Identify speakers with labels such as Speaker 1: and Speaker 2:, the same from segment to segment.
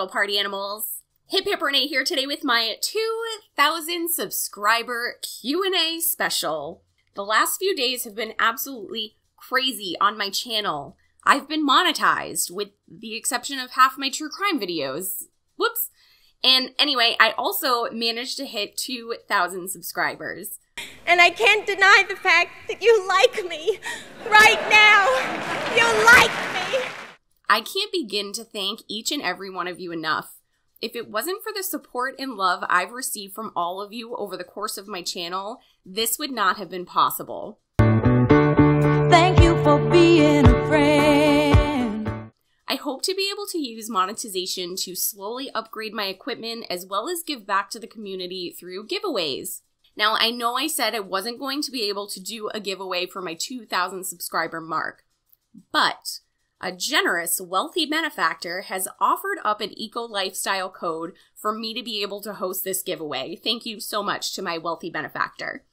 Speaker 1: little party animals. hiphiprenee here today with my 2,000 subscriber Q&A special. The last few days have been absolutely crazy on my channel. I've been monetized, with the exception of half my true crime videos. Whoops. And anyway, I also managed to hit 2,000 subscribers.
Speaker 2: And I can't deny the fact that you like me. Right now, you like me.
Speaker 1: I can't begin to thank each and every one of you enough. If it wasn't for the support and love I've received from all of you over the course of my channel, this would not have been possible.
Speaker 3: Thank you for being a friend.
Speaker 1: I hope to be able to use monetization to slowly upgrade my equipment as well as give back to the community through giveaways. Now, I know I said I wasn't going to be able to do a giveaway for my 2,000 subscriber mark, but a generous, wealthy benefactor has offered up an eco-lifestyle code for me to be able to host this giveaway. Thank you so much to my wealthy benefactor.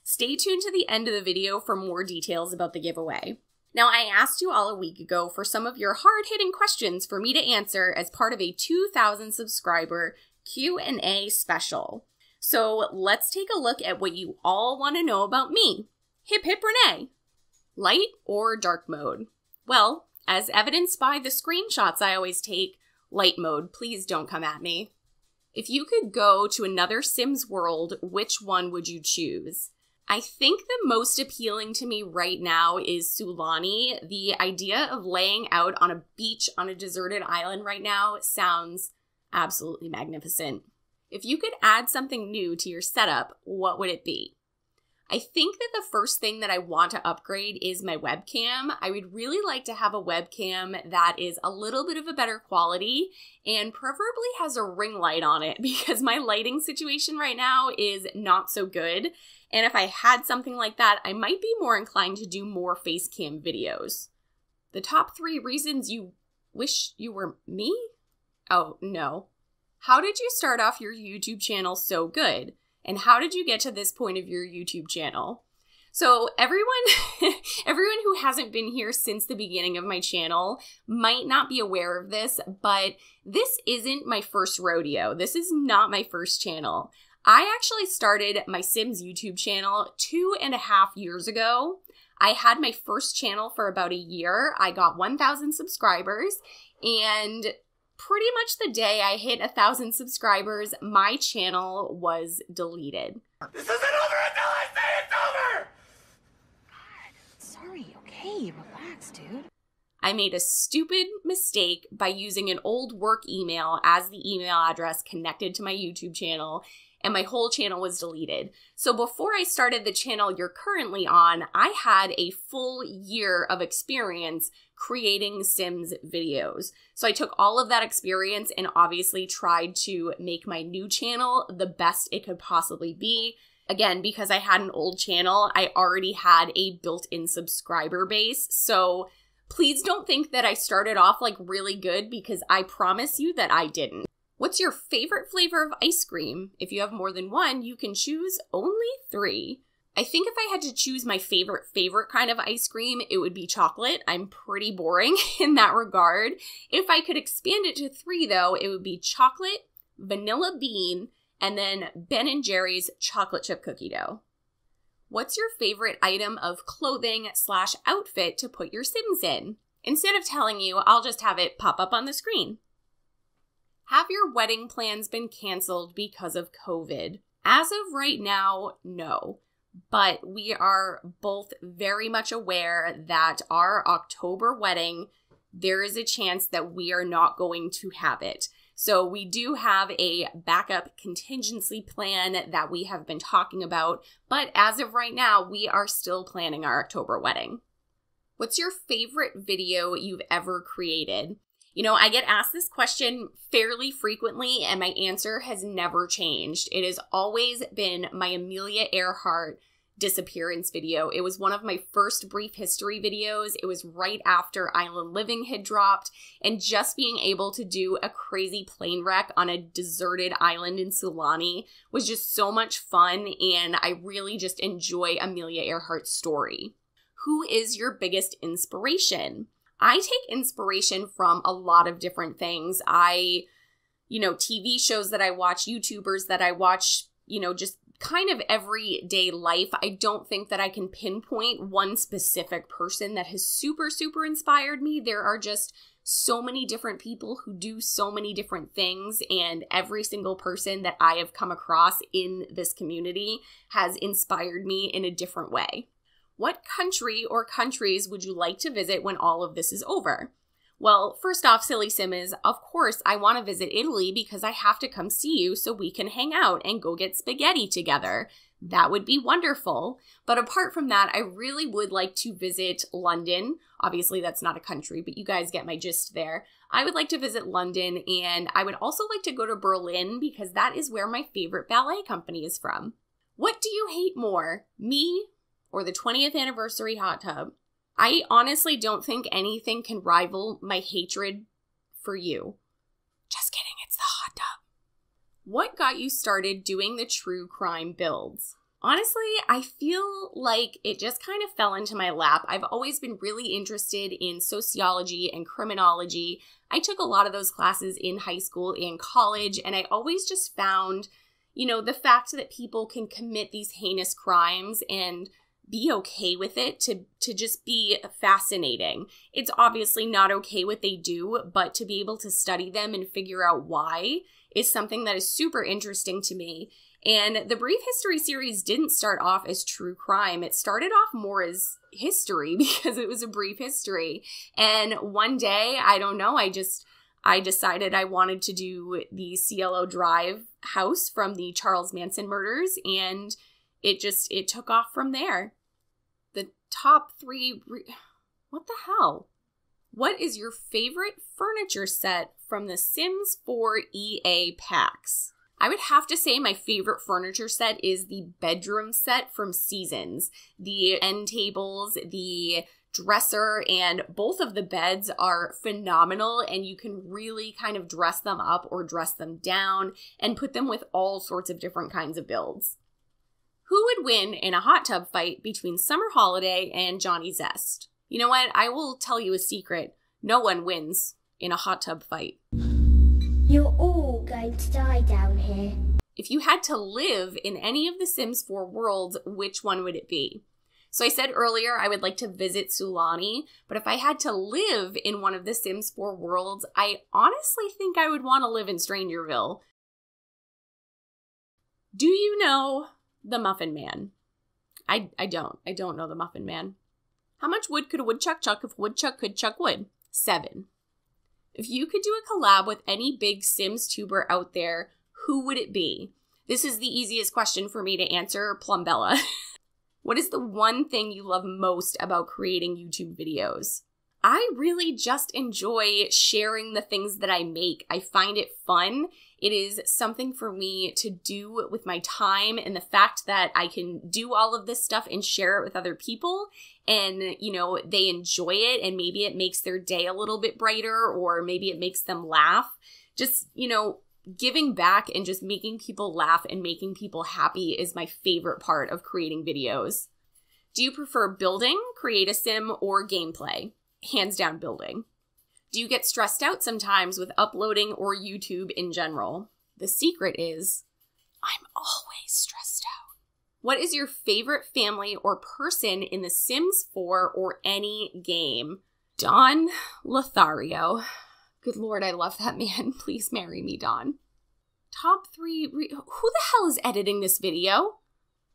Speaker 1: Stay tuned to the end of the video for more details about the giveaway. Now, I asked you all a week ago for some of your hard-hitting questions for me to answer as part of a 2,000 subscriber Q&A special. So let's take a look at what you all want to know about me. hiphiprenee. Light or dark mode? Well, as evidenced by the screenshots I always take, light mode. Please don't come at me. If you could go to another Sims world, which one would you choose? I think the most appealing to me right now is Sulani. The idea of laying out on a beach on a deserted island right now sounds absolutely magnificent. If you could add something new to your setup, what would it be? I think that the first thing that I want to upgrade is my webcam. I would really like to have a webcam that is a little bit of a better quality and preferably has a ring light on it because my lighting situation right now is not so good. And if I had something like that, I might be more inclined to do more face cam videos. The top 3 reasons you wish you were me? Oh, no. How did you start off your YouTube channel so good? And how did you get to this point of your YouTube channel? So everyone who hasn't been here since the beginning of my channel might not be aware of this, but this isn't my first rodeo. This is not my first channel. I actually started my Sims YouTube channel 2.5 years ago. I had my first channel for about a year. I got 1,000 subscribers, and pretty much the day I hit 1,000 subscribers, my channel was deleted.
Speaker 4: This isn't over until I say it's over!
Speaker 3: God, sorry, okay, relax, dude.
Speaker 1: I made a stupid mistake by using an old work email as the email address connected to my YouTube channel, and my whole channel was deleted. So before I started the channel you're currently on, I had a full year of experience creating Sims videos. So I took all of that experience and obviously tried to make my new channel the best it could possibly be. Again, because I had an old channel, I already had a built-in subscriber base. So please don't think that I started off like really good, because I promise you that I didn't. What's your favorite flavor of ice cream? If you have more than one, you can choose only 3. I think if I had to choose my favorite kind of ice cream, it would be chocolate. I'm pretty boring in that regard. If I could expand it to 3 though, it would be chocolate, vanilla bean, and then Ben & Jerry's chocolate chip cookie dough. What's your favorite item of clothing / outfit to put your Sims in? Instead of telling you, I'll just have it pop up on the screen. Have your wedding plans been canceled because of COVID? As of right now, no. But we are both very much aware that our October wedding, there is a chance that we are not going to have it. So we do have a backup contingency plan that we have been talking about, but as of right now, we are still planning our October wedding. What's your favorite video you've ever created? You know, I get asked this question fairly frequently, and my answer has never changed. It has always been my Amelia Earhart disappearance video. It was one of my first brief history videos. It was right after Island Living had dropped, and just being able to do a crazy plane wreck on a deserted island in Sulani was just so much fun, and I really just enjoy Amelia Earhart's story. Who is your biggest inspiration? I take inspiration from a lot of different things. I you know, TV shows that I watch, YouTubers that I watch, you know, just kind of everyday life. I don't think that I can pinpoint one specific person that has super, super inspired me. There are just so many different people who do so many different things, and every single person that I have come across in this community has inspired me in a different way. What country or countries would you like to visit when all of this is over? Well, first off, Silly Sim is, of course, I want to visit Italy because I have to come see you so we can hang out and go get spaghetti together. That would be wonderful. But apart from that, I really would like to visit London. Obviously, that's not a country, but you guys get my gist there. I would like to visit London, and I would also like to go to Berlin because that is where my favorite ballet company is from. What do you hate more, me or the 20th anniversary hot tub? I honestly don't think anything can rival my hatred for you. Just kidding, it's the hot tub. What got you started doing the true crime builds? Honestly, I feel like it just kind of fell into my lap. I've always been really interested in sociology and criminology. I took a lot of those classes in high school and college, and I always just found, you know, the fact that people can commit these heinous crimes and be okay with it to just be fascinating. It's obviously not okay what they do, but to be able to study them and figure out why is something that is super interesting to me. And the Brief History series didn't start off as true crime. It started off more as history because it was a brief history. And one day, I don't know, I decided I wanted to do the Cielo Drive house from the Charles Manson murders, and it took off from there. The top 3, what the hell? What is your favorite furniture set from the Sims 4 EA packs? I would have to say my favorite furniture set is the bedroom set from Seasons. The end tables, the dresser, and both of the beds are phenomenal, and you can really kind of dress them up or dress them down and put them with all sorts of different kinds of builds. Who would win in a hot tub fight between Summer Holiday and Johnny Zest? You know what? I will tell you a secret. No one wins in a hot tub fight.
Speaker 5: You're all going to die down here.
Speaker 1: If you had to live in any of the Sims 4 worlds, which one would it be? So I said earlier I would like to visit Sulani, but if I had to live in one of the Sims 4 worlds, I honestly think I would want to live in Strangerville. Do you know the Muffin Man? I don't know the Muffin Man. How much wood could a woodchuck chuck if a woodchuck could chuck wood? 7. If you could do a collab with any big Sims tuber out there, who would it be? This is the easiest question for me to answer, Plumbella. What is the one thing you love most about creating YouTube videos? I really just enjoy sharing the things that I make. I find it fun. It is something for me to do with my time, and the fact that I can do all of this stuff and share it with other people and, you know, they enjoy it, and maybe it makes their day a little bit brighter, or maybe it makes them laugh. Just, you know, giving back and just making people laugh and making people happy is my favorite part of creating videos. Do you prefer building, create a sim, or gameplay? Hands down building. Do you get stressed out sometimes with uploading or YouTube in general? The secret is, I'm always stressed out. What is your favorite family or person in The Sims 4 or any game? Don Lothario. Good Lord, I love that man. Please marry me, Don. Top 3, who the hell is editing this video?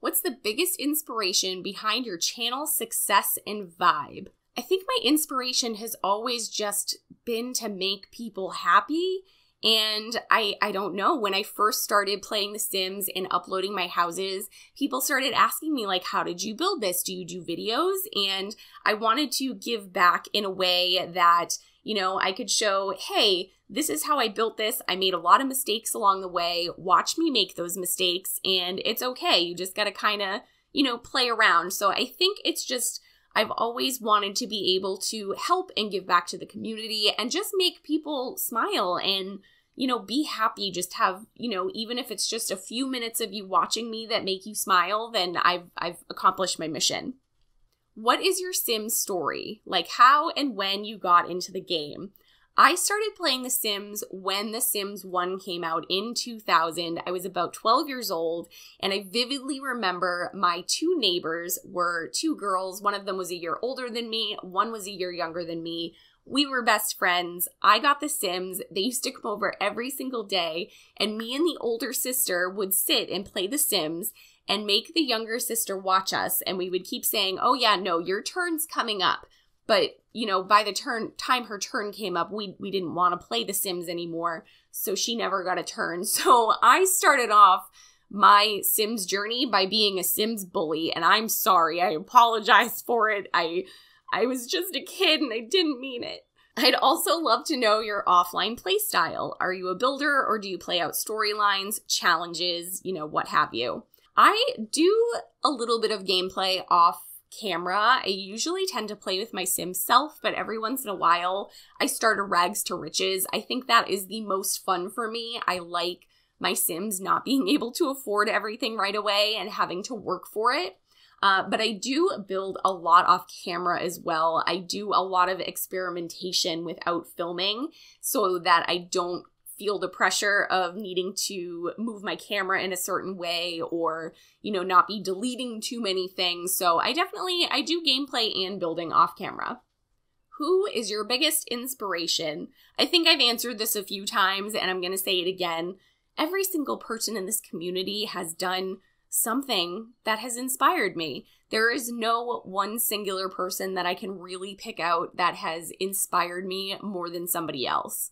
Speaker 1: What's the biggest inspiration behind your channel's success and vibe? I think my inspiration has always just been to make people happy, and I don't know, when I first started playing The Sims and uploading my houses, people started asking me, like, how did you build this? Do you do videos? And I wanted to give back in a way that, you know, I could show, hey, this is how I built this. I made a lot of mistakes along the way. Watch me make those mistakes, and it's okay. You just gotta kind of, you know, play around. So I think it's just, I've always wanted to be able to help and give back to the community and just make people smile and, you know, be happy. Just have, you know, even if it's just a few minutes of you watching me that make you smile, then I've accomplished my mission. What is your Sims story? Like how and when you got into the game? I started playing The Sims when The Sims 1 came out in 2000. I was about 12 years old, and I vividly remember my two neighbors were two girls. One of them was a year older than me. One was a year younger than me. We were best friends. I got The Sims. They used to come over every single day, and me and the older sister would sit and play The Sims and make the younger sister watch us, and we would keep saying, oh yeah, no, your turn's coming up. But, you know, by the time her turn came up, we didn't want to play The Sims anymore, so she never got a turn. So I started off my Sims journey by being a Sims bully, and I'm sorry. I apologize for it. I was just a kid, and I didn't mean it. I'd also love to know your offline play style. Are you a builder, or do you play out storylines, challenges, you know, what have you? I do a little bit of gameplay off camera. I usually tend to play with my Sim self, but every once in a while I start a rags to riches. I think that is the most fun for me. I like my Sims not being able to afford everything right away and having to work for it. But I do build a lot off camera as well. I do a lot of experimentation without filming so that I don't feel the pressure of needing to move my camera in a certain way or, you know, not be deleting too many things. So I do gameplay and building off camera. Who is your biggest inspiration? I think I've answered this a few times, and I'm going to say it again. Every single person in this community has done something that has inspired me. There is no one singular person that I can really pick out that has inspired me more than somebody else.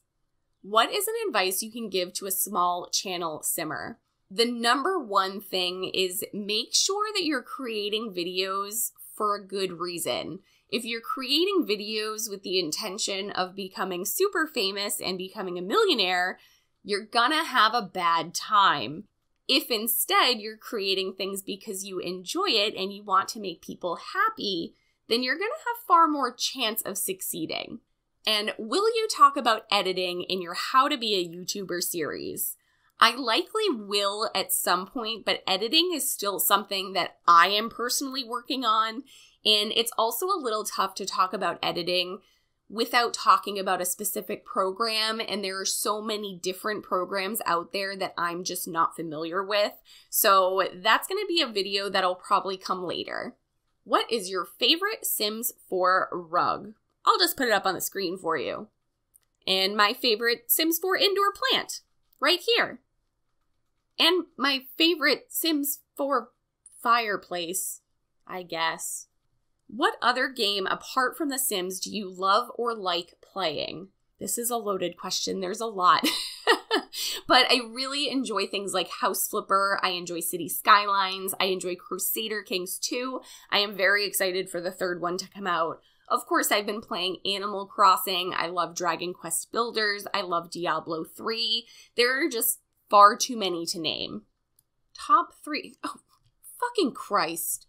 Speaker 1: What is an advice you can give to a small channel simmer? The number one thing is make sure that you're creating videos for a good reason. If you're creating videos with the intention of becoming super famous and becoming a millionaire, you're gonna have a bad time. If instead you're creating things because you enjoy it and you want to make people happy, then you're gonna have far more chance of succeeding. And will you talk about editing in your How to Be a YouTuber series? I likely will at some point, but editing is still something that I am personally working on. And it's also a little tough to talk about editing without talking about a specific program. And there are so many different programs out there that I'm just not familiar with. So that's going to be a video that'll probably come later. What is your favorite Sims 4 rug? I'll just put it up on the screen for you. And my favorite Sims 4 indoor plant, right here. And my favorite Sims 4 fireplace, I guess. What other game apart from The Sims do you love or like playing? This is a loaded question. There's a lot. But I really enjoy things like House Flipper. I enjoy City Skylines. I enjoy Crusader Kings 2. I am very excited for the third one to come out. Of course, I've been playing Animal Crossing. I love Dragon Quest Builders. I love Diablo 3. There are just far too many to name. Top 3. Oh, fucking Christ.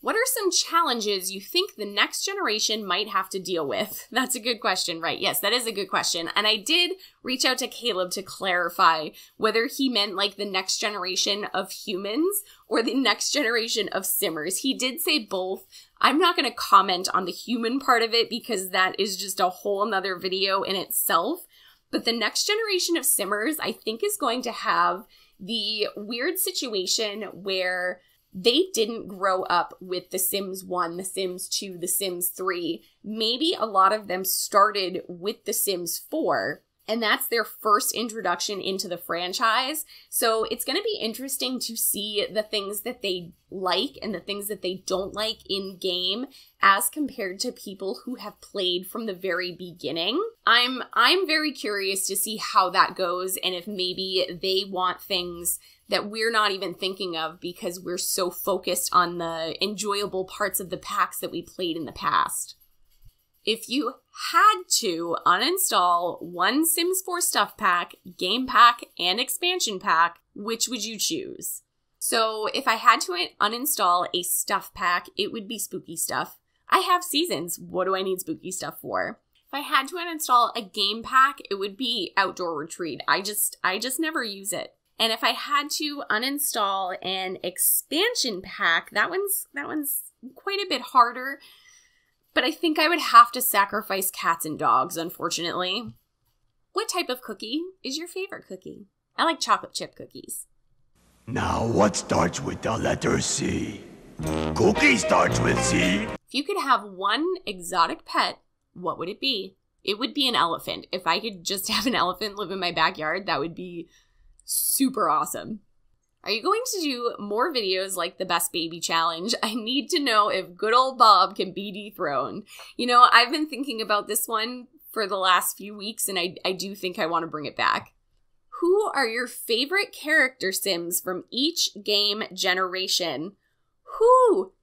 Speaker 1: What are some challenges you think the next generation might have to deal with? That's a good question, right? Yes, that is a good question. And I did reach out to Caleb to clarify whether he meant like the next generation of humans or the next generation of simmers. He did say both. I'm not going to comment on the human part of it because that is just a whole nother video in itself. But the next generation of simmers, I think, is going to have the weird situation where they didn't grow up with The Sims 1, The Sims 2, The Sims 3. Maybe a lot of them started with The Sims 4, and that's their first introduction into the franchise. So it's going to be interesting to see the things that they like and the things that they don't like in game as compared to people who have played from the very beginning. I'm very curious to see how that goes and if maybe they want things that we're not even thinking of because we're so focused on the enjoyable parts of the packs that we played in the past. If you had to uninstall one Sims 4 stuff pack, game pack, and expansion pack, which would you choose? So if I had to uninstall a stuff pack, it would be spooky stuff. I have seasons. What do I need spooky stuff for? If I had to uninstall a game pack, it would be Outdoor Retreat. I just never use it. And if I had to uninstall an expansion pack, that one's quite a bit harder. But I think I would have to sacrifice cats and dogs, unfortunately. What type of cookie is your favorite cookie? I like chocolate chip cookies.
Speaker 4: Now what starts with the letter C? Cookie starts with C.
Speaker 1: If you could have one exotic pet, what would it be? It would be an elephant. If I could just have an elephant live in my backyard, that would be super awesome. Are you going to do more videos like the Best Baby Challenge? I need to know if good old Bob can be dethroned. You know, I've been thinking about this one for the last few weeks, and I do think I want to bring it back. Who are your favorite character Sims from each game generation? Who?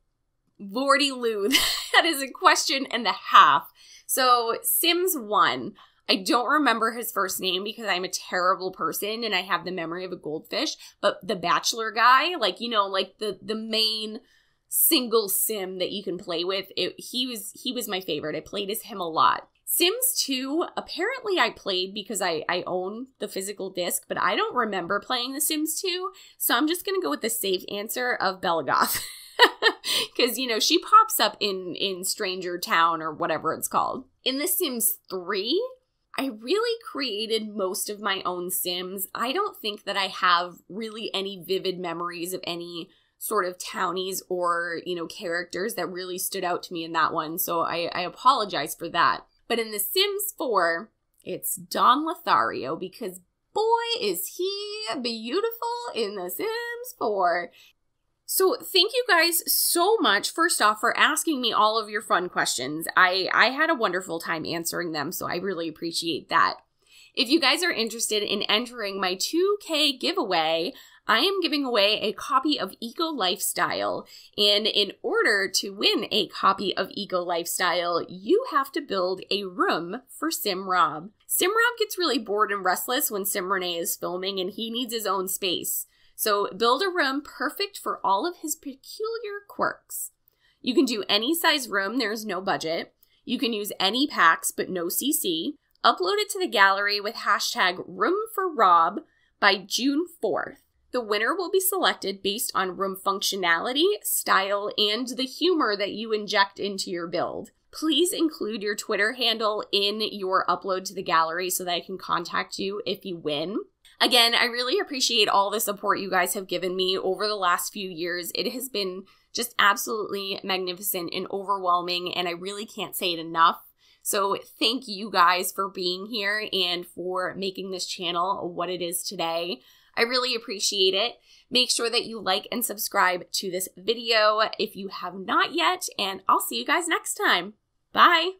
Speaker 1: Lordy Lou, that is a question and a half. So, Sims 1. I don't remember his first name because I'm a terrible person and I have the memory of a goldfish, but the bachelor guy, like, you know, like the main single sim that you can play with, he was my favorite. I played as him a lot. Sims 2, apparently I played because I own the physical disc, but I don't remember playing The Sims 2, so I'm just going to go with the safe answer of Belagoth. Because, you know, she pops up in Stranger Town or whatever it's called. In The Sims 3, I really created most of my own Sims. I don't think that I have really any vivid memories of any sort of townies or, you know, characters that really stood out to me in that one, so I apologize for that. But in The Sims 4, it's Don Lothario because boy is he beautiful in The Sims 4. So thank you guys so much, first off, for asking me all of your fun questions. I had a wonderful time answering them, so I really appreciate that. If you guys are interested in entering my 2K giveaway, I am giving away a copy of Eco Lifestyle, and in order to win a copy of Eco Lifestyle, you have to build a room for Sim Rob. Sim Rob gets really bored and restless when Sim Renee is filming, and he needs his own space. So build a room perfect for all of his peculiar quirks. You can do any size room, there's no budget. You can use any packs, but no CC. Upload it to the gallery with hashtag #RoomForRob by June 4th. The winner will be selected based on room functionality, style, and the humor that you inject into your build. Please include your Twitter handle in your upload to the gallery so that I can contact you if you win. Again, I really appreciate all the support you guys have given me over the last few years. It has been just absolutely magnificent and overwhelming, and I really can't say it enough. So thank you guys for being here and for making this channel what it is today. I really appreciate it. Make sure that you like and subscribe to this video if you have not yet, and I'll see you guys next time. Bye!